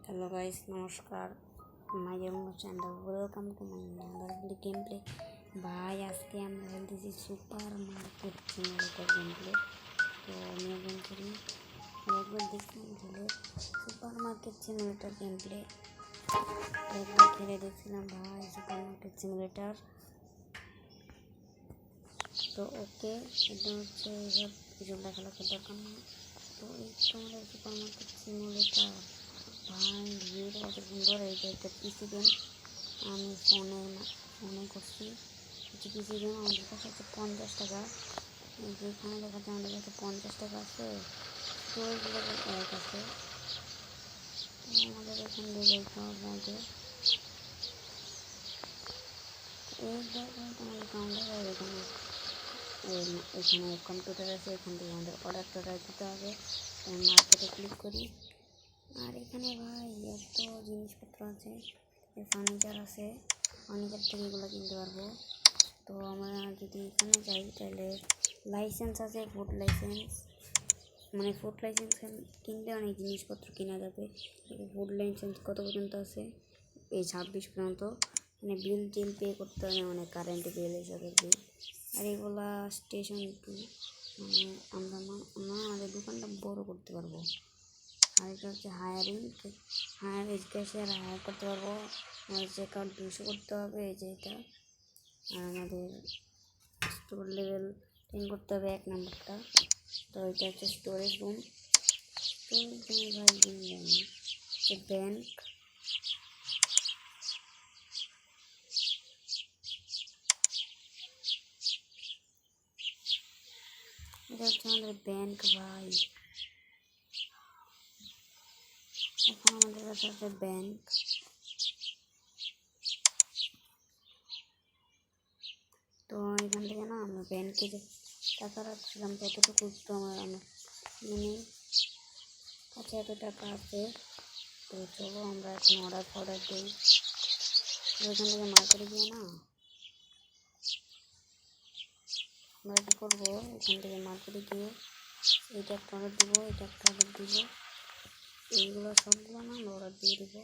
Hello guys, नमस्कार. My name is Chandra. Welcome to my another gameplay. भाई आज के हम खेलते सुपर मार्केट सिमुलेटर गेमप्ले. तो मैं गेम करी एक बार देखছিলাম सुपर मार्केट सिमुलेटर गेमप्ले. एक बार खेले देखছিলাম भाई सुपर मार्केट सिमुलेटर. तो ओके एकदम হচ্ছে এসব দেখালা দরকার না. তো এই তোমাদের সুপার মার্কেট সিমুলেটর ভাই ভিডিওটা কত সুন্দর. এইটা একটা পিসি গেম. আমি ফোনে করছি. হচ্ছে পিসি গেম. আমাদের কাছে হচ্ছে 50 টাকা. যেখানে দেখাচ্ছে আমাদের কাছে 50 টাকা আছে. স্টোরেজ লেভেল 1 আছে. আমাদের এখান দিয়ে যাইতে হবে আগে. এই জায়গায় তোমাদের কাউন্টার এখানে কম্পিউটার আছে. এখান থেকে আমাদের অর্ডারটা দিতে হবে. আমি মার্কেটে ক্লিক করি. আর এখানে ভাই এত জিনিসপত্র আছে. ফার্নিচার আছে. ফার্নিচার থেকে এগুলো কিনতে পারবো. তো আমরা যদি এখানে যাই তাহলে লাইসেন্স আছে. ফুড লাইসেন্স মানে ফুড লাইসেন্স কিনলে অনেক জিনিসপত্র কেনা যাবে. ফুড লাইসেন্স কত পর্যন্ত আছে? এই 26 পর্যন্ত. মানে বিল টিল পে করতে হবে. মানে কারেন্ট বিল এসবের বিল. আর এগুলা স্টেশন টু মানে আমরা আমাদের দোকানটা বড় করতে পারবো. আর এটা হচ্ছে হায়ার ক্যাশিয়ার হায়ার করতে পারবো. আমাদের চেক আউট 200 করতে হবে. এই যে এটা. আর আমাদের স্টোর লেভেল 10 করতে হবে 1 নম্বরটা. তো এটা হচ্ছে স্টোরেজ রুম. ভাই ব্যাংক. এটা হচ্ছে আমাদের ব্যাংক ভাই. এখন আমাদের কাছে আছে ব্যাংক. তো এখান থেকে না আমরা ব্যাংকে যে টাকা রাখছিলাম ততটুকু তো আমার মানে কাছে এত টাকা আছে. তো চলো আমরা এখন অর্ডার দিই. ওইখান থেকে মার্কেটে গিয়ে না আমরা কী করবো, এখান থেকে মার্কেটে গিয়ে এইটা একটা অর্ডার দেবো, এটা একটা অর্ডার দেবো. এইগুলো সবগুলো না আমরা অর্ডার দিয়ে দেবো.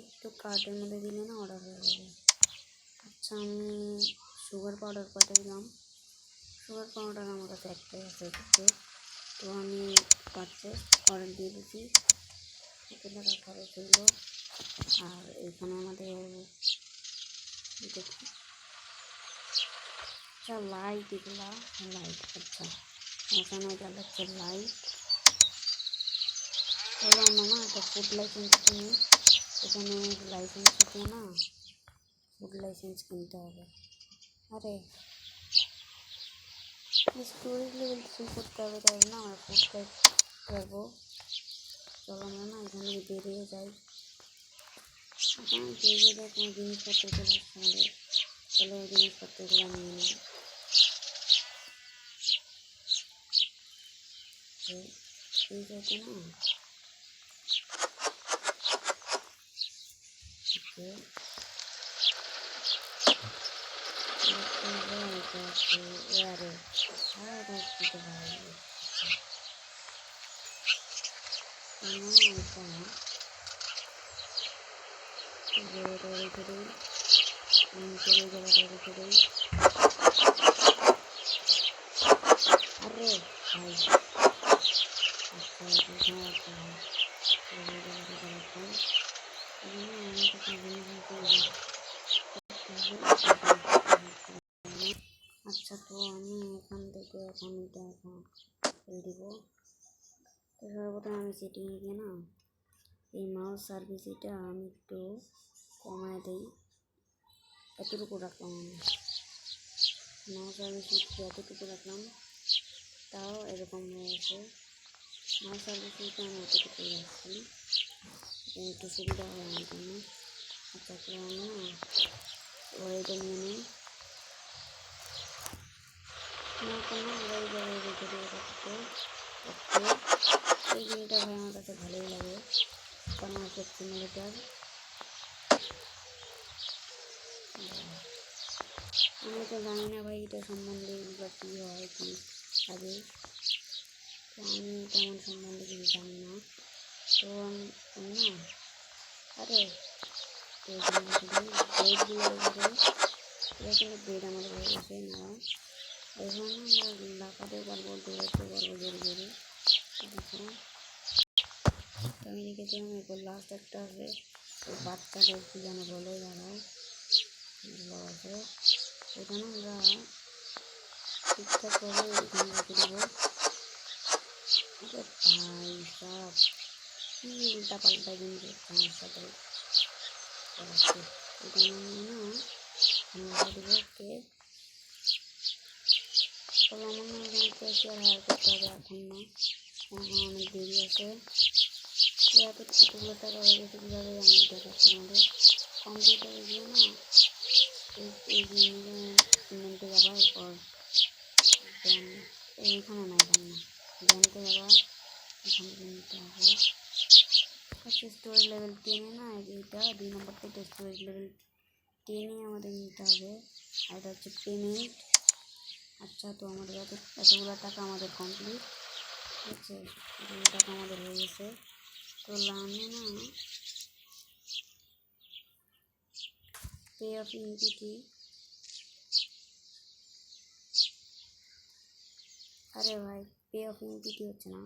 একটু কার্টের মধ্যে দিলে না অর্ডার হয়ে যাবে. আচ্ছা আমি সুগার পাউডার কয়টা দিলাম? সুগার পাউডার আমার কাছে একটাই আছে. তো আমি পারচেস অর্ডার দিয়ে দিচ্ছি. এখানে খরচ হইল. আর এখানে আমাদের দেখি আচ্ছা লাইট. এগুলা লাইট. আচ্ছা এখানে এটা হচ্ছে লাইট. তাহলে আমরা না একটা ফুড লাইসেন্স কিনি. এখানে লাইসেন্স থাকে না, ফুড লাইসেন্স কিনতে হবে. আরে স্টোরেজ লেভেল ফিল করতে হবে. তাই না আমরা ফুড লাইট করবো. চলো আমরা না এখানে বেরিয়ে যাই. এখন বেরিয়ে যাই কোনো জিনিসপত্র চলে আসছে আমাদের. চলো ওই জিনিসপত্রগুলো নিয়ে নিই. এই যাইতে না এয়ারে দিতে পারি. জায়গাটা রেখে দিই. নিচের জায়গাটা রেখে দিই. আরে ভাই আচ্ছা এখানে একটা জায়গাটা রাখলাম. আচ্ছা তো আমি এখান থেকে এখন এটা এখন দিব. তো সর্বপ্রথম আমি সেটিংয়ে গিয়ে না এই মাউস সার্ভিস এটা আমি একটু কমায় দিই. এতটুকু রাখলাম. আমি মাউস সার্ভিস এতটুকু রাখলাম. তাও এরকম হয়ে গেছে. মাউস সার্ভিস আমি এতটুকুই রাখছি. একটু সুবিধা হয় আমার জন্য. আচ্ছা তো আমি না ওইটা নিয়ে নিই. রেখে দিয়ে থাকতে ওকে. এই গেমটা ভাই আমার কাছে ভালোই লাগে. Super market simulator. আমি তো জানি না ভাই এটা সম্বন্ধে বা কী হয় কী থাকে. তো আমি তেমন সম্বন্ধে কিছু জানি না. না। আরে তো এখানে শুধু বেডগুলো এবারে এটা কিন্তু বেড আমাদের হয়ে গেছে না। এখন আমরা লাফাতে পারবো, দৌড়াতে পারবো জোরে জোরে। দেখো আমি দেখেছিলাম এরপর লাস্ট একটা আছে ওই বাচ্চাদের কি যেন বলে দাঁড়াও আছে ওটা না আমরা ঠিকঠাক করে এখানে রেখে দেবো। ভাই সব কি উল্টা পাল্টা জিনিস আমার সাথে করাচ্ছে এখানে নিয়ে না আমি রেখে দেবো। ওকে তবে আমার না এখানে ক্যাশিয়ার হায়ার করতে হবে এখন না, এখন অনেক দেরি আছে। এতগুলো টাকা হয়ে গেছে কীভাবে আমি দেখাচ্ছি আমাদের কম্পিউটারে গিয়ে না ইনভেন্টে যাবা, এরপর এইখানে না এখানে না ব্যাংকে যাবা, এখানে নিতে হবে হচ্ছে স্টোরেজ লেভেল 10 না, এইটা 2 নম্বরটা এটা স্টোরেজ লেভেল 10 আমাদের নিতে হবে। আর এটা হচ্ছে পেমেন্ট। আচ্ছা তো আমাদের এতগুলো টাকা আমাদের কমপ্লিট ঠিক আছে, এতগুলো টাকা আমাদের হয়ে গেছে। তো লার্নে না পে অফ ইনপিটি, আরে ভাই পে অফ ইনপিটি হচ্ছে না,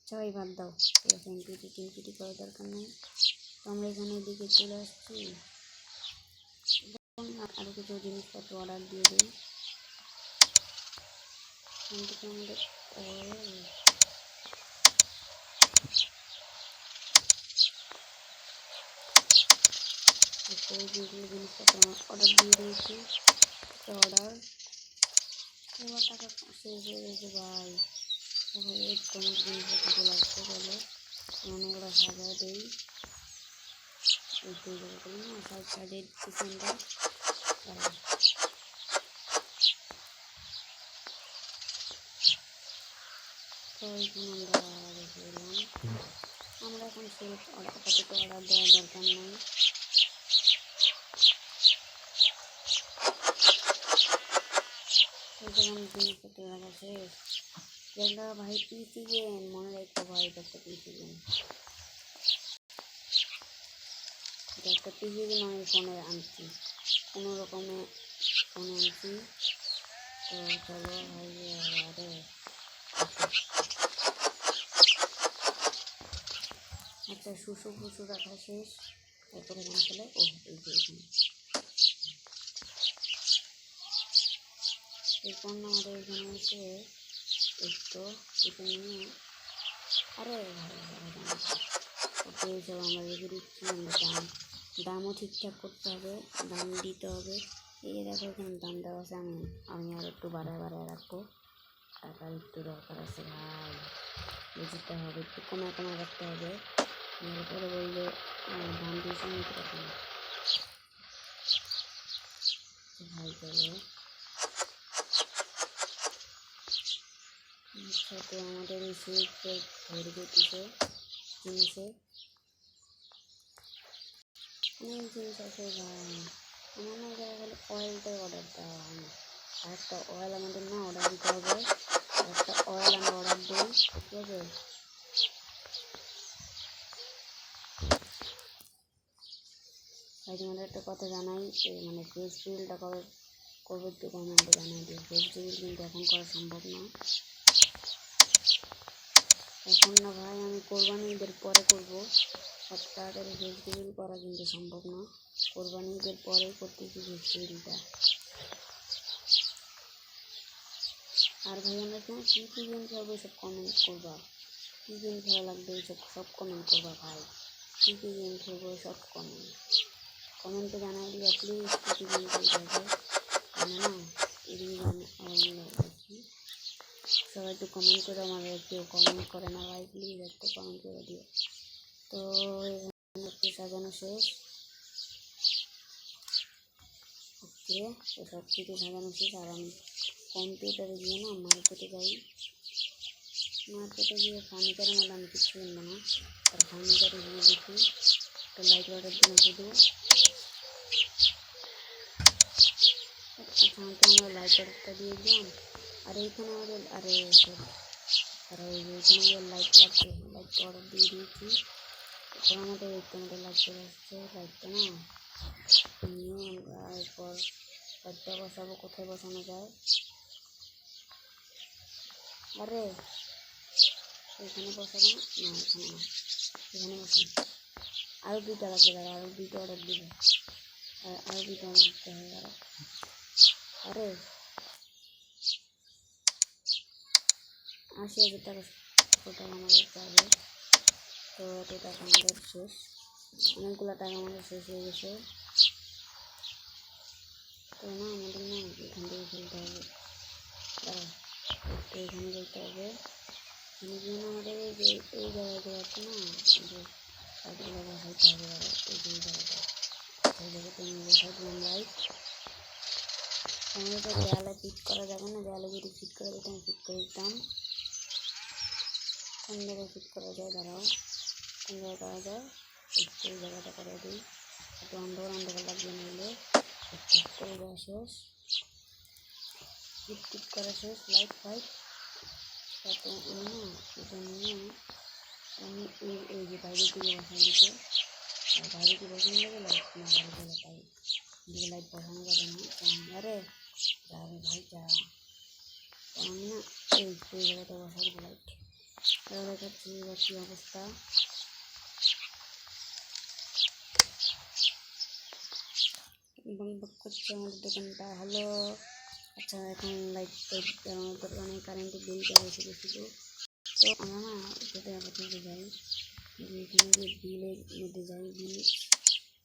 সবাই বাদ দাও, পে অফ ইনপিটি টিনপিটি করার দরকার নেই। তো আমরা এখানে এদিকে চলে আসছি, আরও কিছু জিনিসপত্র অর্ডার দিয়ে দিই। এখান থেকে আমাদের অয়েল যেগুলো জিনিসপত্র আমরা অর্ডার দিয়ে দিয়েছি অর্ডার, এবার টাকা শেষ হয়ে গেছে ভাই। তারপরে এই কোনো জিনিসপত্র চলে আসছে, চলো অনেকগুলো সাজায় দিই। এই জায়গা করি না সাইড সাইডে কিচেনটা তো এইখানে আমরা রেখে দিলাম। আমরা এখন সেলফ আপাতত অর্ডার দেওয়ার দরকার নেই। যেমন জিনিসপত্র রাখা শেষ, যেটা ভাই পিসি গেম মনে রাখো ভাই, একটা পিসি গেম, একটা পিসি গেম আমি ফোনে আনছি, কোনো রকমে ফোনে আনছি। তো চলো ভাই আরে আচ্ছা শুশু ফুসু রাখা শেষ, তারপরে এখানে চলে ও এই যে এখানে এরপর না আমাদের এখানে এসে একটু এখানে নিয়ে আরে ওকে সব আমরা রেখে দিচ্ছি। আমরা দামও ঠিকঠাক করতে হবে, দাম দিতে হবে। এই দেখো এখানে দাম দেওয়া আছে, আমি আর একটু বাড়ায় রাখবো, টাকার একটু দরকার আছে ভাই, বুঝতে হবে একটু কমে রাখতে হবে, পরে বললে দাম দিয়েছি নিতে পারবো না ভাই। চলো আচ্ছা তো আমাদের এই সুইচে ভরে দিতেছে জিনিসে, অনেক জিনিস আছে ভাই। আমার না জায়গায় হলে অয়েলটাই অর্ডার দেওয়া হয় না, আর একটা অয়েল আমাদের না অর্ডার দিতে হবে, একটা অয়েল আমরা অর্ডার দিই ঠিক আছে। ভাই তোমাদের একটা কথা জানাই, মানে ফেস রিভিলটা কবে করবো একটু কমেন্টে জানাই দিই। ফেস রিভিল কিন্তু এখন করা সম্ভব না, এখন না ভাই, আমি কোরবানি ঈদের পরে করবো, এত তাড়াতাড়ি ফেস রিভিল করা কিন্তু সম্ভব না, কোরবানি ঈদের পরেই করতেছি ফেস রিভিলটা। আর ভাই আমরা এখানে কী কী গেম খেলবো সব কমেন্ট করবা, কী গেম খেলা লাগবে এইসব সব কমেন্ট করবা ভাই, কী কী গেম খেলবো সব কমেন্টে জানাই দিবা প্লিজ, কী কী গেম খেলতে হবে। আমরা না এদিকে দেখি সবাই একটু কমেন্ট করে, আমাদের কেউ কমেন্ট করে না ভাই, প্লিজ একটা কমেন্ট করে দিও। তো এখানে একটু সাজানো শেষ, ওকে তো সব কিছু সাজানো শেষ। আর আমি কম্পিউটারে গিয়ে না মার্কেটে যাই, মার্কেটে গিয়ে ফার্নিচারের মধ্যে আমি কিছু কিনবো না, আর ফার্নিচারে গিয়ে দেখি একটা লাইট অর্ডার দিলাম শুধু। আচ্ছা আমরা লাইট অর্ডারটা দিয়ে দিলাম, আর এইখানে আমাদের আরে সব আর এইখানে আমাদের লাইট লাগবে, লাইটটা অর্ডার দিয়ে দিয়েছি। এখন আমাদের আমাদের লাইট চলে আসছে, লাইটটা না নিয়ে আমরা এরপর লাইটটা বসাবো। কোথায় বসানো যায়? আরে এখানে বসাবো না, এখানে না, এখানে বসাবো। আরও 2টা লাগবে, দাঁড়া আরও 2টা অর্ডার দিবে, আরও 2টা অর্ডার দিতে হবে। দাঁড়া আরে 80,000 টাকা টোটাল আমাদের পাবে। তো এত টাকা আমাদের শেষ, অনেকগুলো টাকা আমাদের শেষ হয়ে গেছে। তো না আমাদের না এখান থেকে খেলতে হবে। দাঁড়া তো এখানে খেলতে হবে। এখানে গিয়ে না আমাদের এই যে এই জায়গাগুলো আছে না, যে লাইটগুলো বসাইতে হবে। দাঁড়া এই যে জায়গাটা, সেই জায়গাতে আমি বসাই দিলাম লাইট। আমাদের তো দেয়ালে ফিট করা যাবে না, দেয়ালে যদি ফিট করা যেত আমি ফিট করে দিতাম। কোন জায়গায় ফিট করা যায়? দাঁড়াও, কোন জায়গায় করা যায়? এই জায়গাটা করে দিই, একটু অন্ধকার অন্ধকার লাগবে, নইলে ফিট করে দেওয়া শেষ, ফিট করা শেষ। লাইট ফাইট তারপর আমি না এটা নিয়ে আমি এই যে বাইরের দিকে বসানো দিতে, বাইরে দিকে বসানো যাবে লাইট না, বাইরে গেলে তাই দিকে লাইট বসানো যাবে না। আরে যাবে ভাই যা, আমি না এই জায়গাটা বসা দেবো লাইট। দেখাচ্ছি এবার কী অবস্থা। বন্ধ করছে আমাদের দোকানটা। হ্যালো, আচ্ছা এখন লাইট দোকানে কারেন্টের বিল চলে এসেছে শুধু। তো আমরা না যেতে আপনাকে যাই, এখানে গিয়ে বিলের মধ্যে যাই।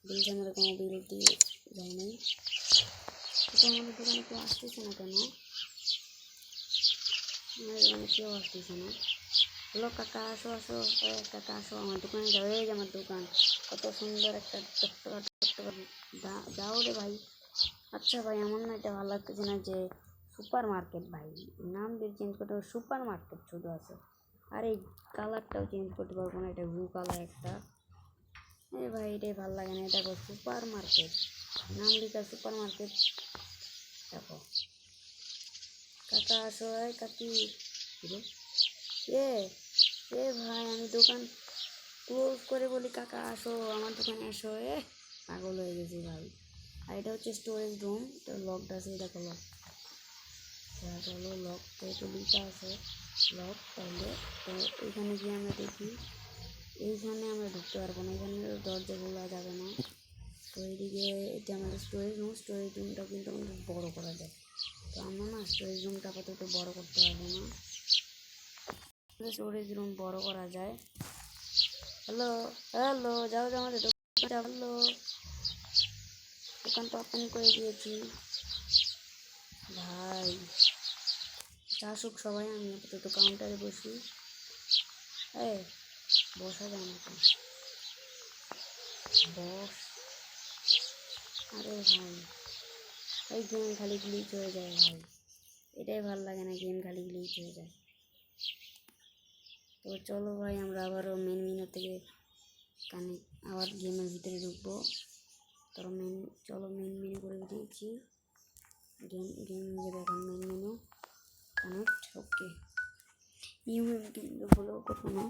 বিল আমরা কোনো বিল দিয়ে যাই নাই। তো আমাদের দোকানে কেউ আসতেছে না কেন? আমাদের দোকানে কেউ আসতেছে না। হ্যালো কাকা, আসো আসো, কাকা আসো আমার দোকানে যাও। এই যে আমার দোকান, কত সুন্দর একটা যাও রে ভাই। আচ্ছা ভাই আমার না এটা ভালো লাগতেছে না যে সুপার মার্কেট, ভাই নাম দিয়ে চেঞ্জ করতে হবে, সুপার মার্কেট শুধু আছে। আর এই কালারটাও চেঞ্জ করতে পারবো না, এটা ব্লু কালার একটা। এই ভাই এটাই ভালো লাগে না, দেখো সুপার মার্কেট নাম লিখা, সুপার মার্কেট। দেখো কাকা আসো, এই কাকি এ এ ভাই আমি দোকান ক্লোজ করে বলি কাকা আসো আমার দোকানে আসো। পাগল হয়ে গেছি ভাই। আর এটা হচ্ছে স্টোরেজ রুম, তো লকটা আছে, দেখো লক, চলো লক তো একটু লিখা আছে লক। তাহলে তো এখানে গিয়ে আমরা দেখি, এইখানে আমরা ঢুকতে পারবো না, এখানে দরজা খোলা যাবে না। তো এইদিকে এটা আমাদের স্টোরেজ রুম, স্টোরেজ রুমটা কিন্তু আমাদের বড় করা যায়। তো আমরা না স্টোরেজ রুমটা আপাতত বড় করতে পারবো না, স্টোরেজ রুম বড় করা যায়। হ্যালো হ্যালো, যাও যাও আমাদের দোকানটা, হ্যালো দোকানটা ওপেন করে দিয়েছি ভাই। আসুক সবাই, আমি আপাতত কাউন্টারে বসি। বসা যায় না তো, বস। আরে ভাই এই গেম খালি গ্লিচ হয়ে যায় ভাই, এটাই ভালো লাগে না, গেম খালি গ্লিচ হয়ে যায়। তো চলো ভাই আমরা আবারও মেন মেনু থেকে আবার গেমের ভিতরে ঢুকবো। তো চলো মেন মেনু করে দিয়েছি, গেম যাবে এখন main menu connect. Okay new game কিন্তু হলো কখনো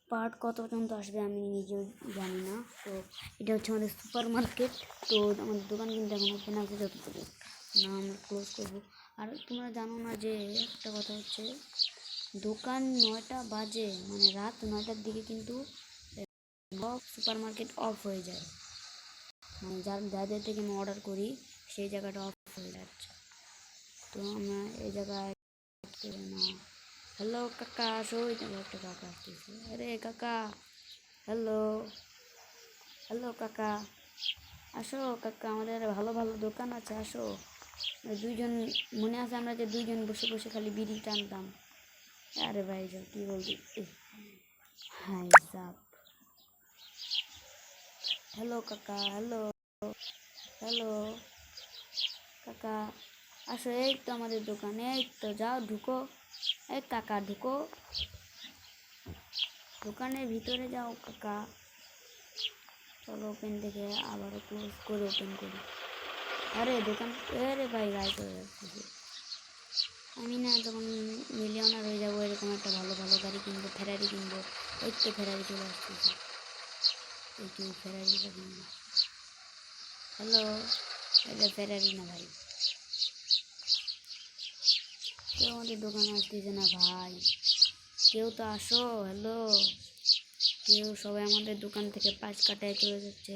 পার্ট কত পর্যন্ত আসবে আমি নিজেও জানি না। তো এটা হচ্ছে আমাদের সুপার মার্কেট। তো আমাদের দোকান কিন্তু এখন ওপেন আছে, যতটুকু না আমরা ক্লোজ করবো। আর তোমরা জানো না যে একটা কথা হচ্ছে, দোকান 9টা বাজে মানে রাত 9টার দিকে কিন্তু সুপার মার্কেট অফ হয়ে যায়, মানে যাদের থেকে আমি অর্ডার করি সেই জায়গাটা অফ হয়ে যাচ্ছে। তো আমরা এই জায়গায় না, হ্যালো কাকা আসো, ওই জায়গায় একটা কাকা আসতেছে। আরে কাকা হ্যালো হ্যালো কাকা আসো, কাকা আমাদের ভালো ভালো দোকান আছে, আসো। দুইজন মনে আছে আমরা যে দুইজন বসে বসে খালি বিড়ি টানতাম। আরে ভাই সব কী বলছি, হাই সাপ। হ্যালো কাকা, হ্যালো হ্যালো কাকা আসো, এই তো আমাদের দোকানে, এই তো যাও ঢুকো, এই কাকা ঢুকো দোকানের ভিতরে যাও কাকা। চলো ওপেন থেকে আবারও ক্লোজ করে ওপেন করি। আরে দোকান, আরে ভাই গায়ে চলে যাচ্ছে। আমি না যখন মিলিয়নার হয়ে যাবো এরকম একটা ভালো ভালো গাড়ি কিনবো, ফেরারি কিনবো। এই তো ফেরারি চলে আসতেছে। একটু ফেরারিটা কিনবো। হ্যালো, এটা ফেরারি না ভাই, কেউ আমাদের দোকানে আসতেছে না ভাই, কেউ তো আসো। হ্যালো, কেউ, সবাই আমাদের দোকান থেকে প্রাইস কাটায় চলে যাচ্ছে।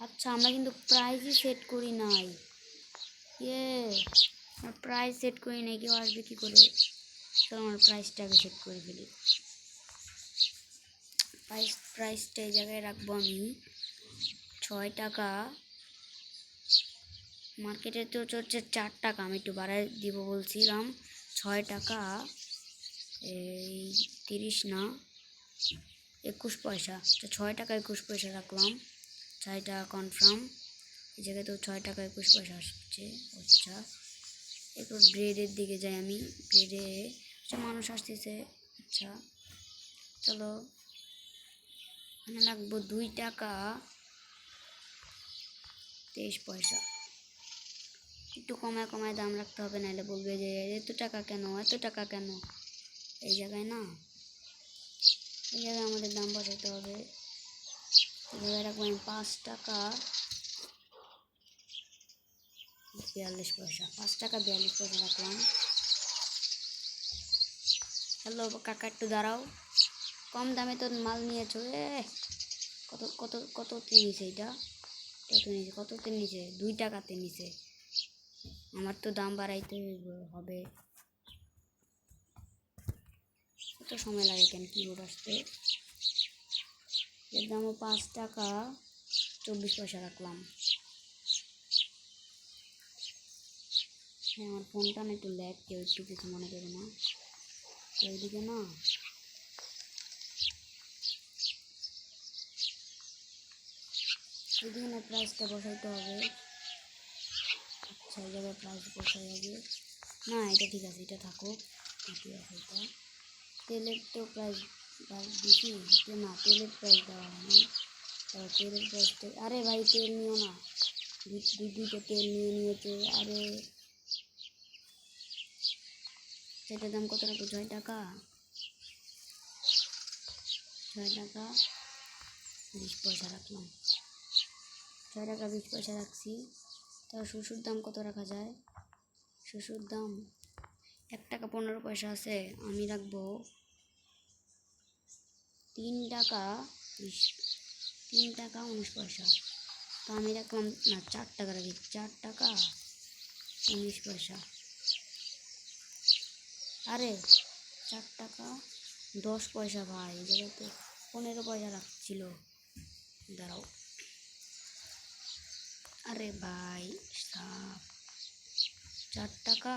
আচ্ছা, আমরা কিন্তু প্রাইসই সেট করি নাই। ইয়ে, আমার প্রাইস সেট করি নাই, কেউ আসবে কী করে? চলো আমার প্রাইসটাকে সেট করে ফেলি। প্রাইসটা এই জায়গায় রাখবো আমি 6 টাকা। মার্কেটে তো চলছে 4 টাকা, আমি একটু বাড়ায় দিব বলছিলাম। 6 টাকা এই 30 না 21 পয়সা, তো 6 টাকা 21 পয়সা রাখলাম। 6 টাকা কনফার্ম। এই জায়গায় তো 6 টাকা 21 পয়সা আসছে। আচ্ছা, এরপর ব্রেডের দিকে যাই আমি। ব্রেডে মানুষ আসতেছে। আচ্ছা চলো, এখানে রাখবো 2 টাকা 23 পয়সা। একটু কমায় কমায় দাম রাখতে হবে, নাহলে বলবে যে এত টাকা কেন, এত টাকা কেন। এই জায়গায় না, এই জায়গায় আমাদের দাম বসাতে হবে। এই জায়গায় রাখবো আমি 5 টাকা 42 পয়সা। 5 টাকা 42 পয়সা রাখলাম। হ্যালো কাকা, একটু দাঁড়াও, কম দামে তো মাল নিয়েছো। কত কত কততে নিছে এটা? কত নিচে, কততে নিচে? 2 টাকাতে নিচে। আমার তো দাম বাড়াইতে হবে। কত সময় লাগে কেন কিবোর্ড আসতে? এর দামও 5 টাকা 24 পয়সা রাখলাম। হ্যাঁ, আমার ফোনটা না একটু ল্যাগ, কেউ একটু কিছু মনে করবে না। তো এইদিকে না, এইদিকে না প্রাইসটা বসাইতে হবে। আচ্ছা, এই জায়গায় প্রাইস বসাই আগে। না, এটা ঠিক আছে, এটা থাকুক। ঠিক আছে, এটা তেলের তো প্রাইস বেশি না, তেলের প্রাইস দেওয়া হয়নি। তেলের প্রাইসটা, আরে ভাই তেল নিও না, দুইটা তেল নিয়েছে। আরে সেটার দাম কত রাখবো? 6 টাকা 6 টাকা 20 পয়সা রাখলাম। 6 টাকা 20 পয়সা রাখছি। তো শ্বশুর দাম কত রাখা যায়? শ্বশুর দাম 1 টাকা 15 পয়সা আছে, আমি রাখবো 3 টাকা 3 টাকা 19 পয়সা। তো আমি রাখলাম না, 4 টাকা রাখি, 4 টাকা 19 পয়সা। আরে 4 টাকা 10 পয়সা ভাই, এই জায়গায় তো 15 পয়সা রাখছিল। দাঁড়াও, আরে ভাই 4 টাকা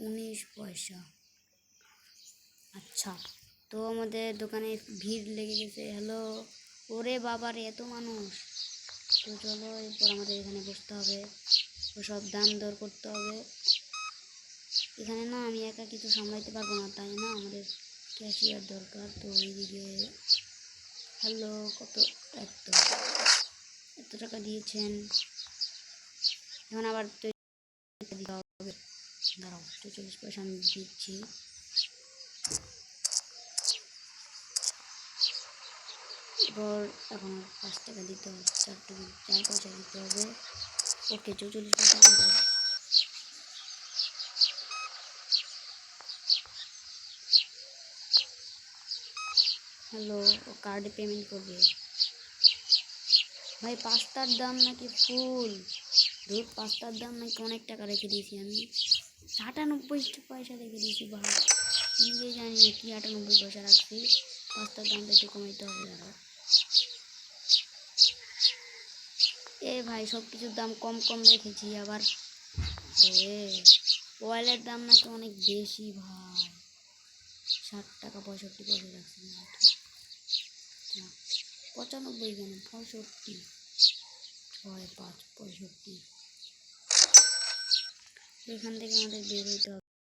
19 পয়সা। আচ্ছা, তো আমাদের দোকানে ভিড় লেগে গেছে। হ্যালো, ওরে বাবা রে, এত মানুষ। তো চলো, এরপর আমাদের এখানে বসতে হবে, সব দাম দর করতে হবে। এখানে না আমি একা কিছু সামলাইতে পারবো না, তাই না আমাদের ক্যাশিয়ার দরকার। তো এইদিকে, হ্যালো, এত টাকা দিয়েছেন, এখন আবার দিতে হবে। দাঁড়াও, 40 পয়সা আমি দিচ্ছি। এরপর এখন 5 টাকা দিতে হবে, 4 পয়সা দিতে হবে। ওকে, 44 পয়সা। হ্যালো, ও কার্ডে পেমেন্ট করবে। ভাই পাস্তার দাম নাকি ফুল? ধর, পাস্তার দাম নাকি অনেক টাকা রেখে দিয়েছি আমি। 98 পয়সা রেখে দিয়েছি ভাই, নিজেই জানি না কি 98 পয়সা রাখছি। পাস্তার দামটা একটু কমাইতে হবে। দাঁড়াও, ভাই সব কিছুর দাম কম কম রেখেছি আবার। অয়েলের দাম নাকি অনেক বেশি ভাই, 60 টাকা 65 পয়সা রাখছি। 95 কেন, 65, 6 5 65। এখান থেকে আমাদের বের হইতে হবে।